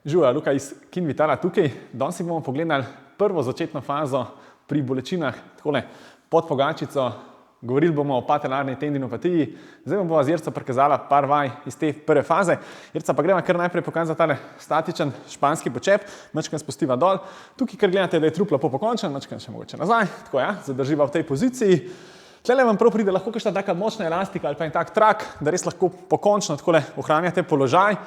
Živijo, Luka iz Kinvitala tukaj. Danes si bomo pogledali prvo začetno fazo pri bolečinah, takole pod pogačico. Govorili bomo o patelarni tendinopatiji. Zdaj vam bova z Jerco prikazala par vaj iz te prve faze. Jerca, pa greva kar najprej pokazati tale statičen španski počep. Mačkam spustiva dol. Tukaj, ker gledate, da je trup lepo pokončen, mačkam še mogoče nazaj. Tako ja, zadrživa v tej poziciji. Tlele vam prav pride lahko kakšna taka močna elastika ali pa en tak trak, da res lahko pokončno takole ohranjate položaj.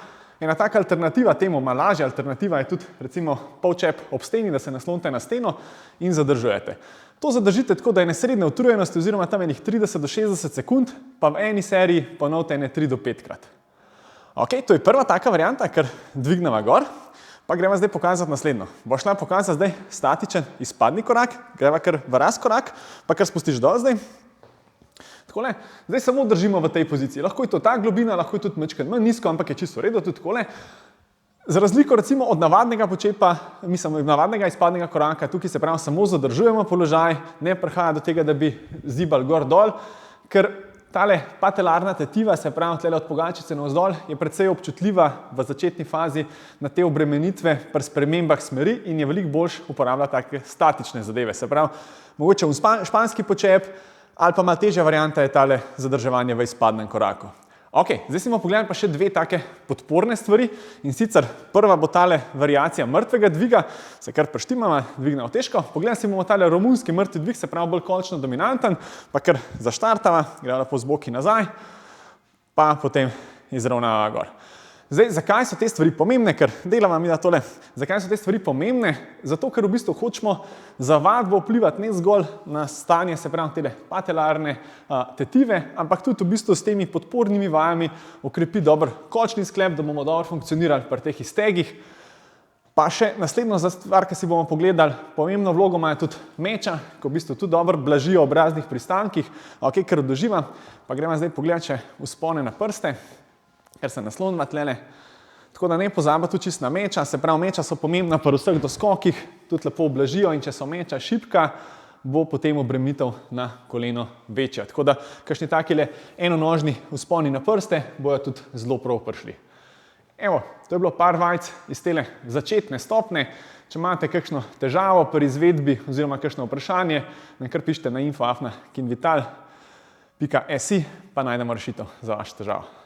Ena taka alternativa temu, malo lažja alternativa je tudi recimo polčep ob steni, da se naslonite na steno in zadržujete. To zadržite tako, da je srednje utrujenosti oziroma tam enih 30 do 60 sekund, pa v eni seriji ponovite ene 3 do 5 krat. Ok, to je prva taka varianta, ker dvigneva gor. Pa greva zdaj pokazati naslednjo. Bo šla pokazati zdaj statičen izpadni korak, greva kar v razkorak, pa kar spustiš dol zdaj. Takole. Zdaj samo držimo v tej poziciji. Lahko je to ta globina, lahko je tudi majčkeno manj nizko, ampak je čisto v redu, tudi takole. Za razliko recimo od navadnega počepa, mislim, od navadnega izpadnega koraka, tukaj se pravi samo zadržujemo položaj, ne prihaja do tega, da bi zibali gor dol, ker tale patelarna tetiva, se pravi tlele od pogačice navzdol, je precej občutljiva v začetni fazi na te obremenitve pri spremembah smeri in je veliko boljše uporabljati take statične zadeve. Se pravi, mogoče španski počep ali pa malo težja varianta je tale zadrževanje v izpadnem koraku. Ok, zdaj si bomo pogledali pa še dve take podporne stvari in sicer prva bo tale variacija mrtvega dviga, se kar preštimava, dvignemo težko. Pogledali si bomo tale romunski mrtvi dvig, se pravi bolj kolčno dominanten, pa kar zaštartava, greva lepo z boki nazaj, pa potem izravnava gor. Zdaj, zakaj so te stvari pomembne? Ker delava mi na tole. Zakaj so te stvari pomembne? Zato, ker v bistvu hočemo za vadbo vplivati ne zgolj na stanje, se pravi tele patelarne tetive, ampak tudi v bistvu s temi podpornimi vajami okrepi dober kolčni sklep, da bomo dobro funkcionirali pri teh iztegih. Pa še naslednjo stvar, ki si bomo pogledali, pomembno vlogo imajo tudi meča, ki v bistvu tudi dobro blažijo ob raznih pristankih, ok, kar odoživa. Pa gremo zdaj pogledati še vzpone na prste, ker se naslonva tlele. Tako da ne pozabiti tudi čisto na meča, se pravi meča so pomembna pri vseh doskokih, tudi lepo oblažijo in če so meča šibka, bo potem obremenitev na koleno večja. Tako da kakšni takile enonožni vzponi na prste bojo tudi zelo prav prišli. Evo, to je bilo par vajc iz tele začetne stopne. Če imate kakšno težavo pri izvedbi oziroma kakšno vprašanje, nam kar pišite na info@kinvital.si pa najdemo rešitev za vašo težavo.